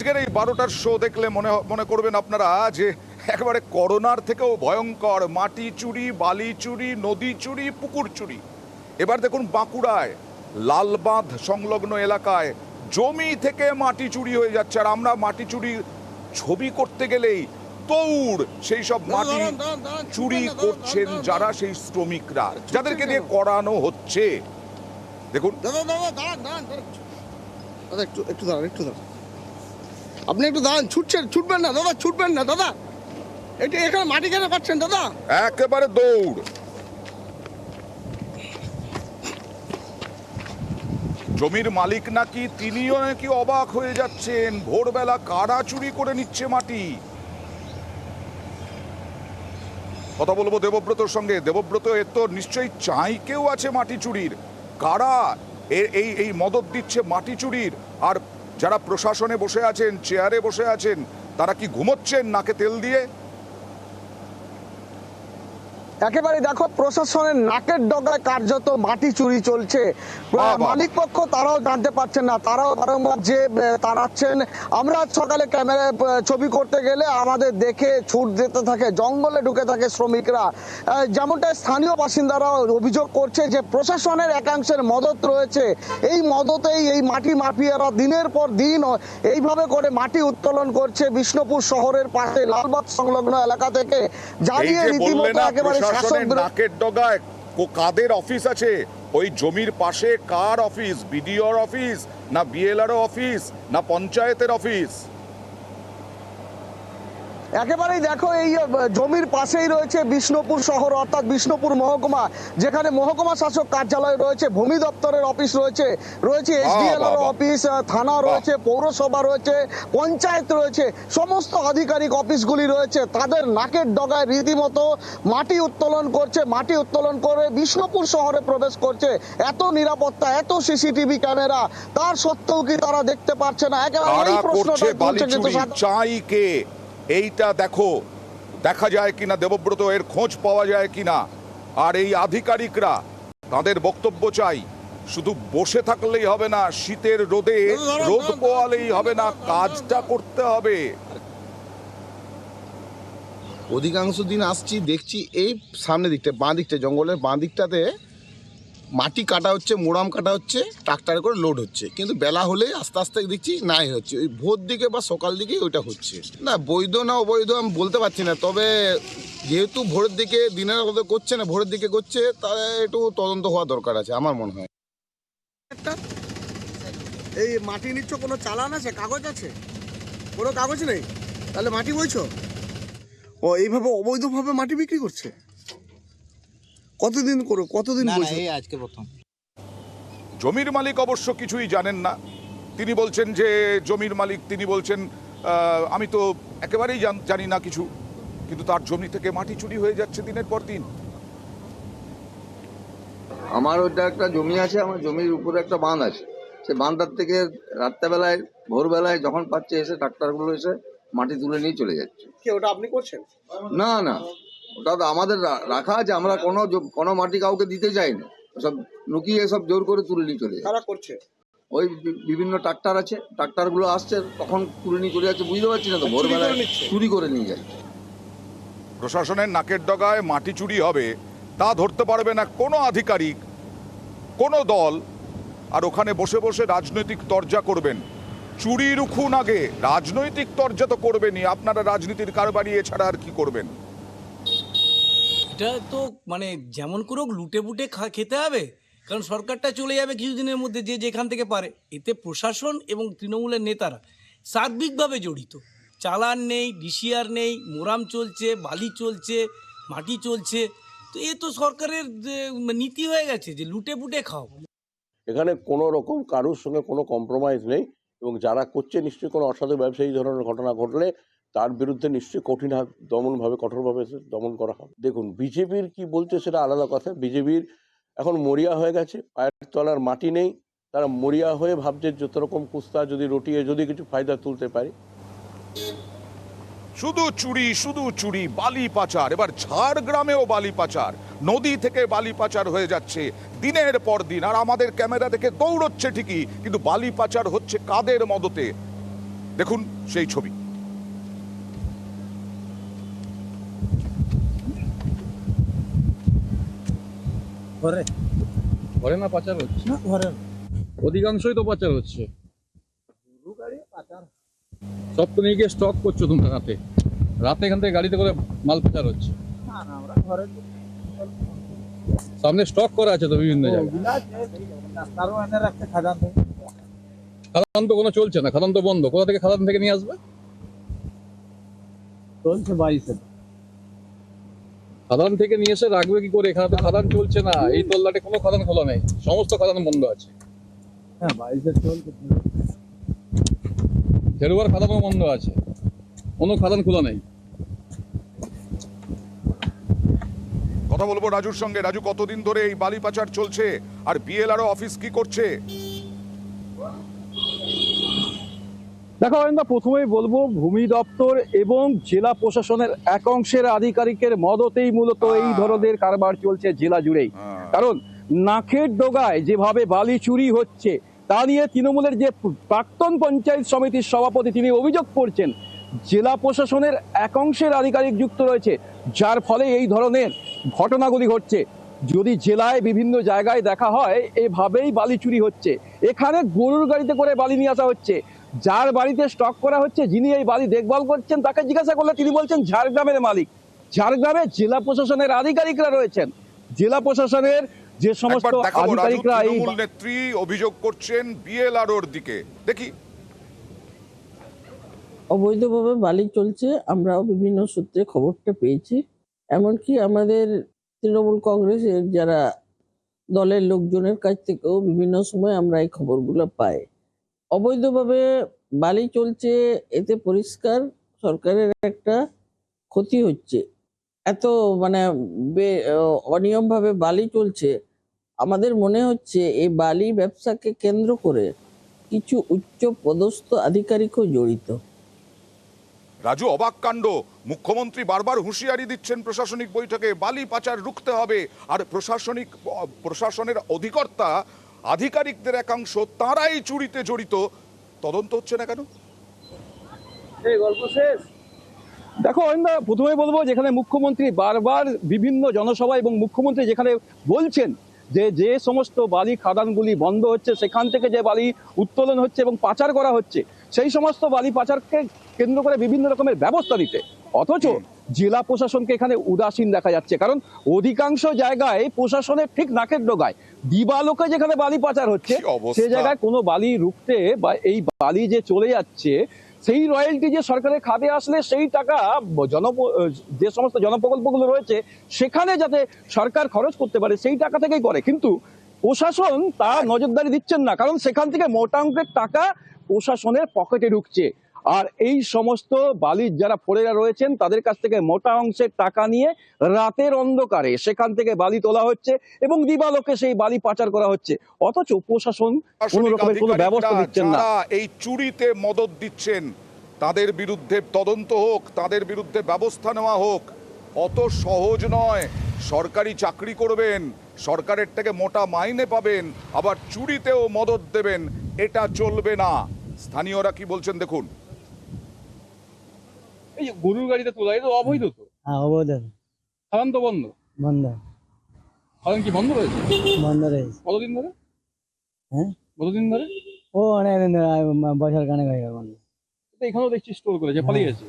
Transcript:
আজকের এই 12টার শো দেখলে মনে করবেন আপনারা যে একেবারে করোনার থেকেও ভয়ঙ্কর মাটি চুরি, বালি চুরি, নদী চুরি, পুকুর চুরি। এবার দেখুন বাঁকুড়ায় লালবাঁধ সংলগ্ন এলাকায় জমি থেকে মাটি চুরি হয়ে যাচ্ছে, আর আমরা মাটি চুরি ছবি করতে গেলেই দৌড় সেই সব মাটি চুরি করছেন যারা, সেই শ্রমিকরা যাদেরকে দিয়ে করানো হচ্ছে। দেখুন একটু দাঁড়ান, আপনি একটু দাঁড়ান, ছুটবেন না দাদা, ছুটবেন না দাদা, এটা এখানে মাটি কেন পাচ্ছেন দাদা? একেবারে দৌড়। জমির মালিক নাকি তিনিও নাকি অবাক হয়ে যাচ্ছেন, ভোরবেলা কারা চুরি করে নিচ্ছে মাটি। কথা বলবো দেবব্রতর সঙ্গে। দেবব্রত, এর তো নিশ্চয়ই চাই কেউ আছে মাটি চুরির। কারা এই মদত দিচ্ছে মাটি চুরির? আর যারা প্রশাসনে বসে আছেন, চেয়ারে বসে আছেন, তারা কি ঘুমোচ্ছেন নাকে তেল দিয়ে? একেবারে দেখো, প্রশাসনের নাকের ডগায় কার্যত মাটি চুরি চলছে। মালিক পক্ষ তারাও জানতে পারছেন না, তারাও বারংবার যে তাড়াচ্ছেন। আমরা সকালে ক্যামেরায় ছবি করতে গেলে আমাদের দেখে ছুট দিতে থাকে, জঙ্গলে ঢুকে থাকে শ্রমিকরা। যেমনটা স্থানীয় বাসিন্দারা অভিযোগ করছে যে প্রশাসনের একাংশের মদত রয়েছে। এই মদতেই এই মাটি মাফিয়ারা দিনের পর দিন এইভাবে করে মাটি উত্তোলন করছে বিষ্ণুপুর শহরের পাশে লালবাগ সংলগ্ন এলাকা থেকে। জ্বালিয়ে রীতিমতো একেবারে নাকের ডগায় কাদের অফিস আছে? ওই জমির পাশে কার অফিস? বিডিওর অফিস না বিএলআর অফিস না পঞ্চায়েতের অফিস? একেবারেই দেখো, এই জমির পাশেই রয়েছে বিষ্ণুপুর শহর, অর্থাৎ বিষ্ণুপুর মহকুমা, যেখানে মহকুমা শাসক কার্যালয় রয়েছে, ভূমি দপ্তরের অফিস রয়েছে, এসডিএলআর অফিস, থানা রয়েছে, পৌরসভা রয়েছে, পঞ্চায়েত রয়েছে, সমস্ত আধিকারিক অফিসগুলি রয়েছে। তাদের নাকের ডগায় রীতিমতো মাটি উত্তোলন করছে, মাটি উত্তোলন করে বিষ্ণুপুর শহরে প্রবেশ করছে। এত নিরাপত্তা, এত সিসিটিভি ক্যামেরা, তার সত্ত্বেও কি তারা দেখতে পাচ্ছে না? একেবারে এই প্রশ্নটা তুলছে কিন্তু চাই কে? এইটা দেখো, দেখা যায় কিনা দেবব্রত, এর খোঁজ পাওয়া যায় কিনা। আর এই আধিকারিকরা, তাদের বক্তব্য চাই। শুধু বসে থাকলেই হবে না, শীতের রোদে রোদ পোয়ালেই হবে না, কাজটা করতে হবে। অধিকাংশ দিন আসছি, দেখছি এই সামনে দিকটা, বাঁ দিকটা, জঙ্গলের বাঁ দিকটাতে মাটি কাটা হচ্ছে, মোড়াম কাটা হচ্ছে, ট্রাক্টরে করে লোড হচ্ছে। কিন্তু বেলা হলে আস্তে আস্তে দেখছি নাই হচ্ছে, ওই ভোর দিকে বা সকাল দিকে ওইটা হচ্ছে। না বৈধ না অবৈধ আমি বলতে পারছি না, তবে যেহেতু ভোরের দিকে, দিনের মধ্যে করছে না, ভোরের দিকে করছে, তাহলে একটু তদন্ত হওয়া দরকার আছে আমার মনে হয়। এই মাটি নিচ্ছ, কোনো চালান আছে, কাগজ আছে? কোনো কাগজ নেই, তাহলে মাটি বইছো? ও এইভাবে অবৈধভাবে মাটি বিক্রি করছে? কতদিন বলছো? এই আজকে প্রথম। জমির মালিক অবশ্য কিছুই জানেন না। তিনি বলছেন যে জমির মালিক, তিনি বলছেন আমি তো একেবারেই জানি না কিছু, কিন্তু তার জমি থেকে মাটি চুরি হয়ে যাচ্ছে দিনের পর দিন। আমার ওইটা একটা জমি আছে, আমার জমির উপরে একটা বাঁধ আছে। সে বাঁধটার থেকে রাত্রেবেলায়, ভোরবেলায় যখন পাচ্ছে এসে ট্রাক্টরগুলো এসে মাটি তুলে নিয়ে চলে যাচ্ছে। ওটা আপনি করছেন? না না, ওটা তো আমাদের রাখা আছে, আমরা কোনো মাটি কাউকে দিতে চাই না, সব লুকিয়ে সব জোর করে তুলে নিয়ে চলে যায়। কারা করছে? ওই বিভিন্ন ট্রাক্টর আছে, ট্রাক্টরগুলো আসছে তখন তুলে নিয়ে চলে যাচ্ছে। বুঝতে পারছি না তো, ভোরবেলায় চুরি করে নিয়ে যাচ্ছে। প্রশাসনের নাকের ডগায় মাটি চুরি হবে তা ধরতে পারবে না কোনো আধিকারিক, কোনো দল। আর ওখানে বসে বসে রাজনৈতিক তরজা করবেন। চুরি রুখুন আগে, রাজনৈতিক তরজা তো করবেনই। আপনারা রাজনীতির কারবারি এছাড়া আর কি করবেন? এটা তো মানে যেমন করে লুটে বুটে খেতে হবে, কারণ সরকারটা চলে যাবে কিছুদিনের মধ্যে, যে যেখান থেকে পারে। এতে প্রশাসন এবং তৃণমূলের নেতারা সার্বিকভাবে জড়িত। চালান নেই, ডিসিআর নেই, মোরাম চলছে, বালি চলছে, মাটি চলছে। তো এ তো সরকারের নীতি হয়ে গেছে যে লুটে বুটে খাও। এখানে কোনো রকম কারোর সঙ্গে কোনো কম্প্রোমাইজ নেই, এবং যারা করছে নিশ্চয়ই কোনো অসাধু ব্যবসায়ী ধরনের ঘটনা ঘটলে তার বিরুদ্ধে নিশ্চয়ই কঠোরভাবে দমন করা হবে। দেখুন, বিজেপির কি বলছে সেটা আলাদা কথা। বিজেপির এখন মরিয়া হয়ে গেছে, পায়ের তলার মাটি নেই। তারা মরিয়া হয়ে ভাবছে যত রকম কুস্তা যদি রটিয়ে যদি কিছু ফায়দা তুলতে পারে। শুধু চুরি, শুধু চুরি, বালি পাচার। এবার ঝাড়গ্রামেও বালি পাচার, নদী থেকে বালি পাচার হয়ে যাচ্ছে দিনের পর দিন। আর আমাদের ক্যামেরা দেখে দৌড়চ্ছে ঠিকই, কিন্তু বালি পাচার হচ্ছে কাদের মদতে? দেখুন সেই ছবি। ঘরে না পাচার হচ্ছে? অধিকাংশই তো পাচার হচ্ছে। সব তো নিয়ে গিয়ে স্টক করছো তোমরা রাতে রাতে এখান থেকে গাড়িতে করে মাল পাচার হচ্ছে। সামনে স্টক করা আছে তো বিভিন্ন জায়গায়। খাদান তো কোনো চলছে না, খাদান তো বন্ধ। কোথা থেকে খাদান থেকে নিয়ে আসবে? চলছে বাইশে। খাদান থেকে নিয়ে এসে রাখবে কি করে? এখানে তো খাদান চলছে না, এই তল্লাটে কোনো খাদান খোলা নেই, সমস্ত খাদান বন্ধ আছে। হ্যাঁ বাইশে চলছে। ফেরুয়ার খাদানও বন্ধ আছে, কোনো খাদান খোলা নেই। কথা বলবো রাজুর সঙ্গে। রাজু, কতদিন ধরে এই বালি পাচার চলছে আর বিএলআরও অফিস কি করছে? দেখো অরিন্দা, প্রথমেই বলবো ভূমি দপ্তর এবং জেলা প্রশাসনের এক অংশের আধিকারিকের মদতেই মূলত এই ধরনের কারবার চলছে জেলা জুড়েই। কারণ নাকের ডোগায় যেভাবে বালি চুরি হচ্ছে তা নিয়ে তৃণমূলের যে প্রাক্তন পঞ্চায়েত সমিতির সভাপতি তিনি অভিযোগ করছেন জেলা প্রশাসনের এক অংশের আধিকারিক যুক্ত রয়েছে, যার ফলে এই ধরনের ঘটনাগুলি ঘটছে। যদি জেলায় বিভিন্ন জায়গায় দেখা হয় এভাবেই বালি চুরি হচ্ছে। এখানে গরুর গাড়িতে করে বালি নিয়ে আসা হচ্ছে, যার বাড়িতে স্টক করা হচ্ছে, যিনি এই বালি দেখভাল করছেন তাকে জিজ্ঞাসা করলে তিনি বলছেন ঝাড়গ্রামের মালিক। ঝাড়গ্রামে জেলা প্রশাসনের আধিকারিকরা রয়েছেন। জেলা প্রশাসনের যে সমস্ত আধিকারিকরা এই তৃণমূল নেত্রী অভিযোগ করছেন বিএলআরওর দিকে, দেখি। অবৈধভাবে বালি চলছে, আমরাও বিভিন্ন সূত্রে খবরটা পেয়েছি। এমনকি আমাদের তৃণমূল কংগ্রেসের যারা দলের লোকজনের কাছ থেকেও বিভিন্ন সময় আমরা এই খবরগুলো পাই। অবৈধভাবে বালি চলছে, এতে পরিষ্কার সরকারের একটা ক্ষতি হচ্ছে। এত মানে অনিয়মভাবে বালি চলছে, আমাদের মনে হচ্ছে এই বালি ব্যবসাকে কেন্দ্র করে কিছু উচ্চ পদস্থ আধিকারিকও জড়িত। রাজু, অবাক কাণ্ড। মুখ্যমন্ত্রী বারবার হুঁশিয়ারি দিচ্ছেন প্রশাসনিক বৈঠকে বালি পাচার রুখতে হবে, আর প্রশাসনের অধিকর্তা আধিকারিকদের একাংশ তারাই চুরিতে জড়িত। তদন্ত হচ্ছে না কেন? এই গল্প শেষ। দেখো অরিন্দা, প্রথমে বলবো যেখানে মুখ্যমন্ত্রী বারবার বিভিন্ন জনসভা এবং মুখ্যমন্ত্রী যেখানে বলছেন যে সমস্ত বালি খাদানগুলি বন্ধ হচ্ছে, সেখান থেকে যে বালি উত্তোলন হচ্ছে এবং পাচার করা হচ্ছে, সেই সমস্ত বালি পাচারকে কেন্দ্র করে বিভিন্ন রকমের ব্যবস্থা দিতে, অথচ জেলা প্রশাসনকে এখানে উদাসীন দেখা যাচ্ছে। কারণ অধিকাংশ জায়গায় প্রশাসনের ঠিক নাকের ডগায় দিবালোকে যেখানে বালি পাচার হচ্ছে, সে জায়গায় কোনো বালি রুখতে বা এই বালি যে চলে যাচ্ছে সেই রয়্যালটি যে সরকারের খাতে আসলে সেই টাকা যে সমস্ত জনপ্রকল্পগুলো রয়েছে সেখানে যাতে সরকার খরচ করতে পারে সেই টাকা থেকেই করে। কিন্তু প্রশাসন তা নজরদারি দিচ্ছেন না, কারণ সেখান থেকে মোটা অঙ্কের টাকা প্রশাসনের পকেটে ঢুকছে। আর এই সমস্ত বালির যারা ফোরেরা রয়েছেন তাদের কাছ থেকে মোটা অংশের টাকা নিয়ে রাতের অন্ধকারে সেখান থেকে বালি তোলা হচ্ছে এবং দিবালোকে সেই বালি পাচার করা হচ্ছে, অথচ প্রশাসন কোনো রকমের কোনো ব্যবস্থা দিচ্ছেন না। এই চুরিতে মদত দিচ্ছেন তাদের বিরুদ্ধে তদন্ত হোক, তাদের বিরুদ্ধে ব্যবস্থা নেওয়া হোক। অত সহজ নয়। সরকারি চাকরি করবেন, সরকারের থেকে মোটা মাইনে পাবেন, আবার চুরিতেও মদত দেবেন, এটা চলবে না। স্থানীয়রা কি বলছেন দেখুন। এই যে গরুর গাড়িতে তোলা, এটা অবৈধ তো? হ্যাঁ অবৈধ। খাদান তো বন্ধ। বন্ধ। খাদান কি বন্ধ রয়েছে? বন্ধ রয়েছে। কতদিন ধরে? হ্যাঁ কতদিন ধরে? ও অনেকদিন ধরে, বছর খানেক হয়ে গেল বন্ধ। এখানেও দেখছি স্টোর করেছে, পালিয়েছে।